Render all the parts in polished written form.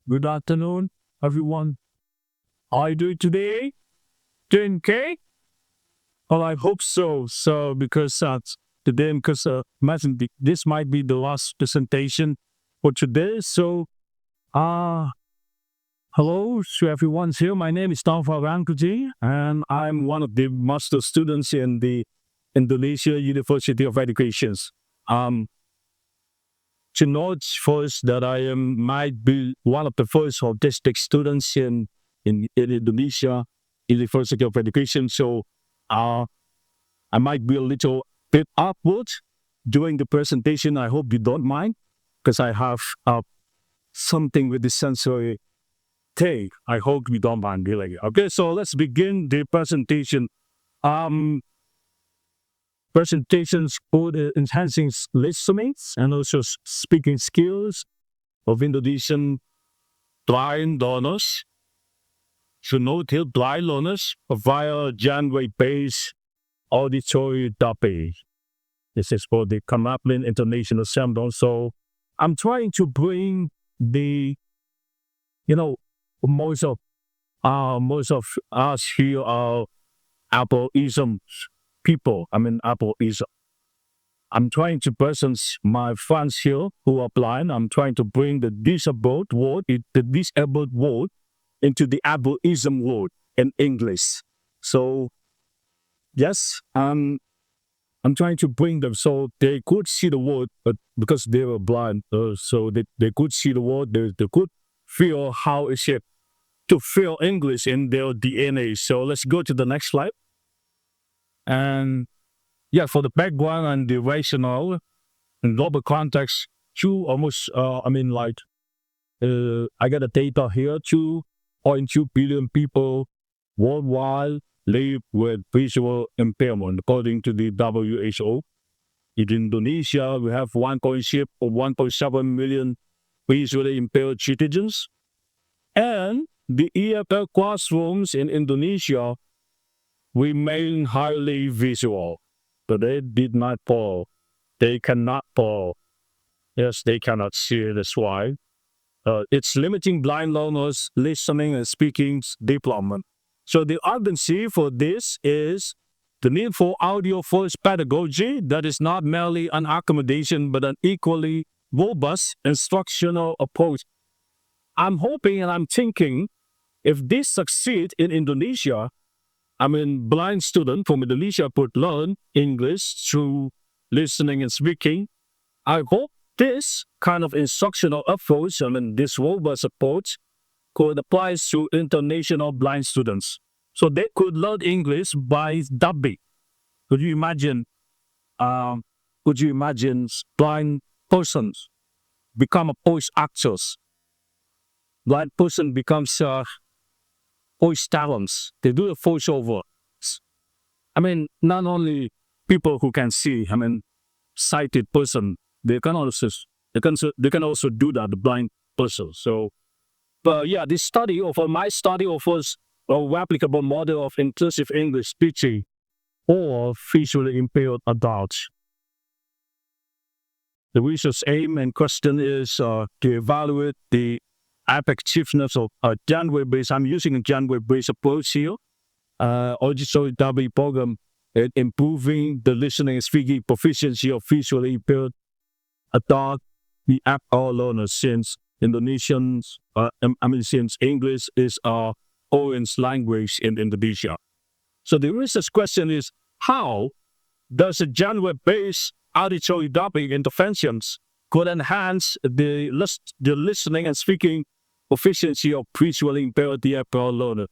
Good afternoon, everyone. How are you doing today? Doing okay? Well, I hope so. Today, because imagine this might be the last presentation for today. Uh, hello to everyone here. My name is Taufal Rangkuji, and I'm one of the master students in the Indonesia University of Education. Um, to note first that might be one of the first autistic students in Indonesia University of Education. Uh, I might be a little bit awkward during the presentation. I hope you don't mind because I have something with the sensory thing. I hope you don't mind really. Okay, so let's begin the presentation. Um, Presentations for enhancing listening and also speaking skills of Indonesian blind learners. To note here, blind learners via genre-based auditory therapy. This is for the CONAPLIN International Seminar. So I'm trying to bring the, you know, most of us here are Apple-ism people. Apple-ism. I'm trying to present my friends here who are blind. I'm trying to bring the disabled word into the Apple-ism word in English. So yes, I'm trying to bring them so they could see the word, but because they were blind, so they could see the word, they could feel how is it to feel English in their DNA. So let's go to the next slide. And yeah, for the background and the rationale and global context, I got the data here, 2.2 billion people worldwide live with visual impairment, according to the WHO. In Indonesia, we have 1.7 million visually impaired citizens. And the EFL classrooms in Indonesia remain highly visual, but they did not fall. They cannot fall. Yes, they cannot see. That's why. It's limiting blind learners' listening and speaking development. So the urgency for this is the need for audio-first pedagogy that is not merely an accommodation, but an equally robust instructional approach. I'm hoping and I'm thinking if this succeeds in Indonesia, blind student from Indonesia could learn English through listening and speaking. I hope this kind of instructional approach, this robust approach, could apply to international blind students. So they could learn English by dubbing. Could you imagine? Blind persons become a voice actors? Blind person becomes voice talents. They do a voiceover. Not only people who can see. Sighted person. They can also do that. The blind person. So, but yeah, my study offers a replicable model of inclusive English speaking for visually impaired adults. The research aim and question is to evaluate the effectiveness of a genre-based. I'm using a genre-based approach here. Auditory therapy program in improving the listening and speaking proficiency of visually impaired adult the FR learners, since since English is our foreign language in Indonesia. So the research question is, how does a genre-based auditory therapy interventions could enhance the listening and speaking proficiency of visually impaired DFL learner?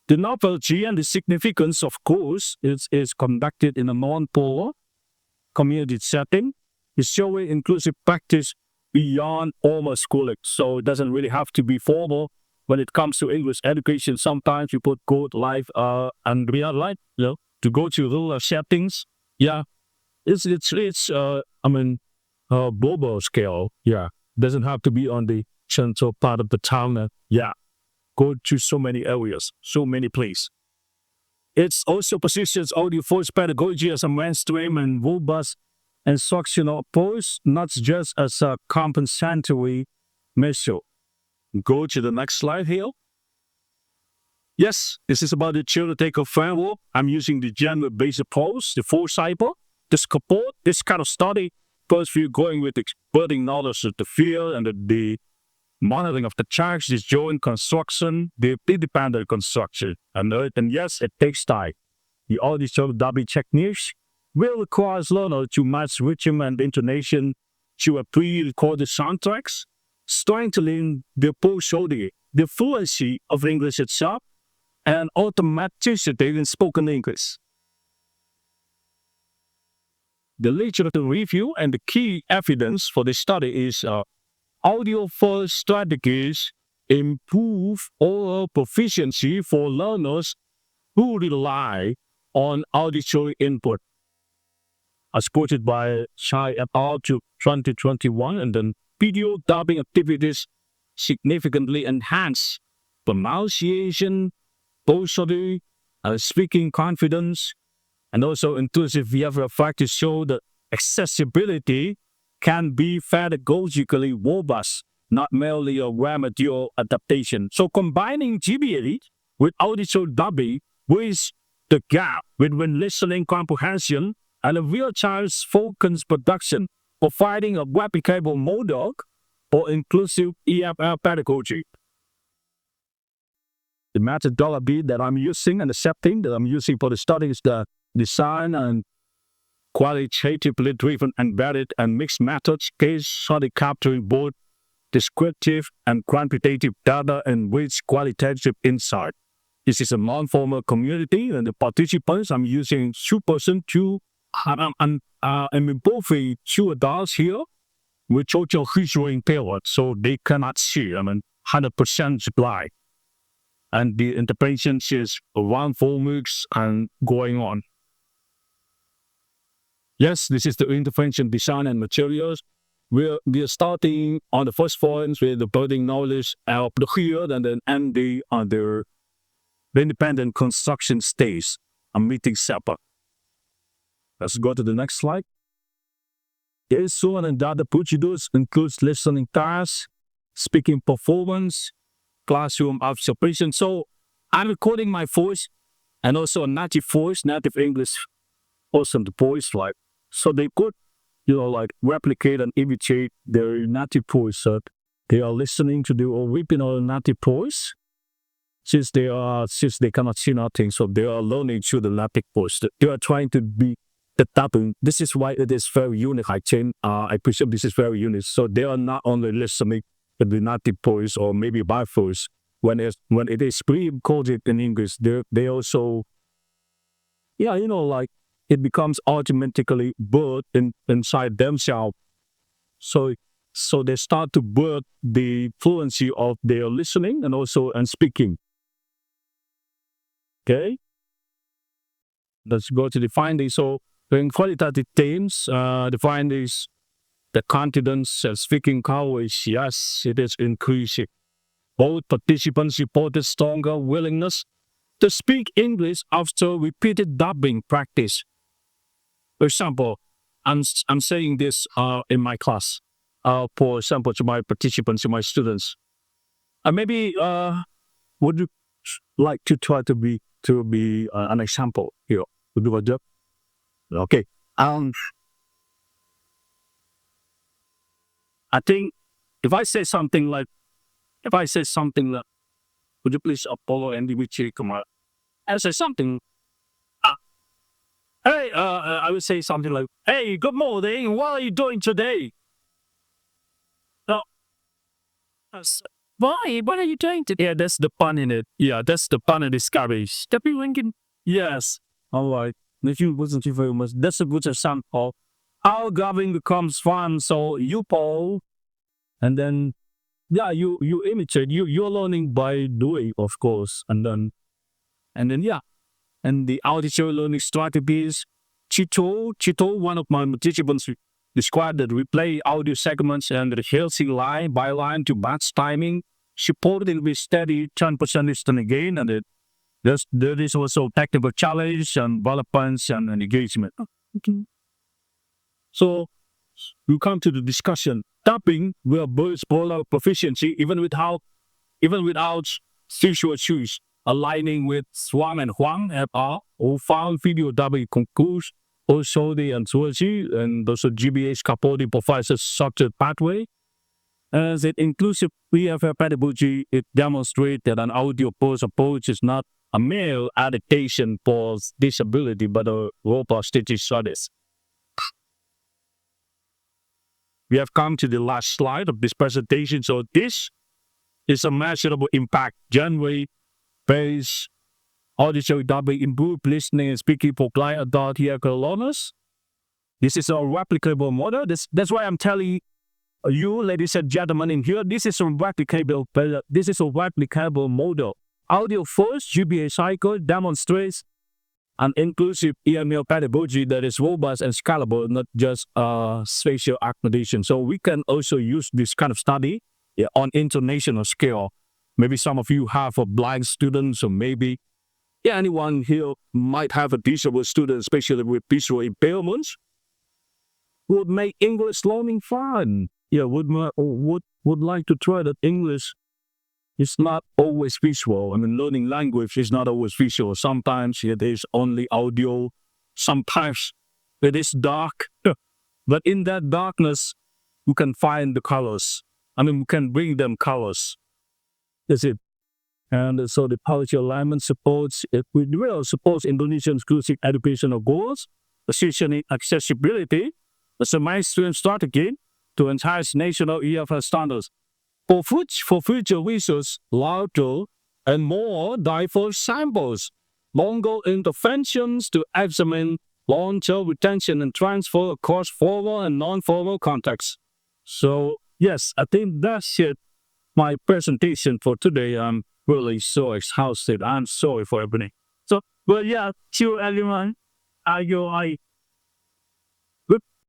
The novelty and the significance, of course, is conducted in a non-polar community setting. It's showing inclusive practice beyond formal schooling. So it doesn't really have to be formal when it comes to English education. Sometimes you put code live and real life, to go to rural settings. Yeah, it's global scale. Yeah, doesn't have to be on the central part of the town. Go to so many areas, so many places. It also positions audio-first pedagogy as a mainstream and robust instructional approach, not just as a compensatory measure. Go to the next slide here. Yes, this is about the theoretical framework. I'm using the gender-based approach, the full cycle. To support this kind of study, first we're going with experting knowledge of the field and the monitoring of the charge, this joint construction, the independent construction. And yes, it takes time. The audio dubbing techniques will require learners to match rhythm and intonation to a pre-recorded soundtracks, strengthening the pulsatility, the fluency of English itself, and automaticity in spoken English. The literature review and the key evidence for this study is audio-first strategies improve oral proficiency for learners who rely on auditory input. As quoted by Chai et al. 2021, and then video dubbing activities significantly enhance pronunciation, posture, speaking confidence, and also inclusive behavioral factors show that accessibility can be pedagogically robust, not merely a remedial adaptation. So combining GBA with auditory dubbing bridges the gap between listening comprehension and a real-time spoken production, providing a replicable model for inclusive EFL pedagogy. The methodology that I'm using and the setting that I'm using for the study is the design and qualitatively driven embedded and mixed methods, case study capturing both descriptive and quantitative data and rich qualitative insight. This is a non-formal community, and the participants, I'm using 2%, I'm involving 2 adults here with total visual impairment, so they cannot see. 100% blind. And the interpretation is around 4 weeks and going on. Yes, this is the intervention design and materials. We are starting on the first point with the building knowledge of the field and then ending on the independent construction stage. I'm meeting SEPA. Let's go to the next slide. The issue and data procedures includes listening tasks, speaking performance, classroom observation. So I'm recording my voice and also a native voice, native English, also the voice, like, so they could, replicate and imitate their native voice. So they are listening to the original native voice since they cannot see nothing. So they are learning through the native voice. They are trying to be the dubbing. This is why it is very unique. I presume this is very unique. So they are not only listening to the native voice or maybe by voice. When it is pre-encoded in English, they also, it becomes automatically birth inside themselves. So they start to birth the fluency of their listening and also speaking. Okay? Let's go to the findings. So in qualitative themes, the findings, the confidence and speaking coverage, yes, it is increasing. Both participants reported stronger willingness to speak English after repeated dubbing practice. For example, I'm saying this in my class, for example, to my participants, to my students. Maybe would you like to try to be an example here? Would you like that? Okay. I think if I say something like, would you please follow and we come out? I say something. Hey, I would say something like, "Hey, good morning. What are you doing today?" No. Why? What are you doing today? Yeah, that's the pun in it. Yeah, that's the pun in discovery. Yes. All right. If you wasn't too very much, that's a good example. Our dubbing becomes fun. So you Paul, and then you imitate. You're learning by doing, of course, and then and the auditory learning strategies. Chito, one of my participants, described that we play audio segments and rehearsing line by line to match timing, supported with steady 10% listening gain, and there is also technical challenge and relevance and engagement. Okay. So we come to the discussion. Dubbing will boost oral proficiency even without even without visual cues, aligning with Swan and Huang et al., who found video dubbing concurs, also the anthology, and also GBH Capodi provides a structured pathway. As it inclusive PFF pedagogy, it demonstrates that an audio post approach is not a mere adaptation for disability, but a robust teaching studies. We have come to the last slide of this presentation. So this is a measurable impact. Genre-based auditory dubbing improved listening and speaking for blind adult hearing learners. This is a replicable model. That's why I'm telling you, ladies and gentlemen, in here, this is a replicable model. Audio first GBA cycle demonstrates an inclusive EML pedagogy that is robust and scalable, not just spatial accommodation. So we can also use this kind of study on international scale. Maybe some of you have a blind student, so maybe anyone here might have a disabled student, especially with visual impairments, would make English learning fun. Would like to try that English. It's not always visual. I mean, learning language is not always visual. Sometimes it is only audio. Sometimes it is dark. But in that darkness, you can find the colors. I mean, we can bring them colors. That's it. And so the policy alignment supports, it will support Indonesian inclusive educational goals, positioning accessibility as a mainstream strategy to enhance national EFL standards. For future research, larger and more diverse samples, longer interventions to examine long-term retention and transfer across formal and non-formal contexts. So, yes, I think that's it. My presentation for today. I'm really so exhausted. I'm sorry for everything. So, see you everyone. I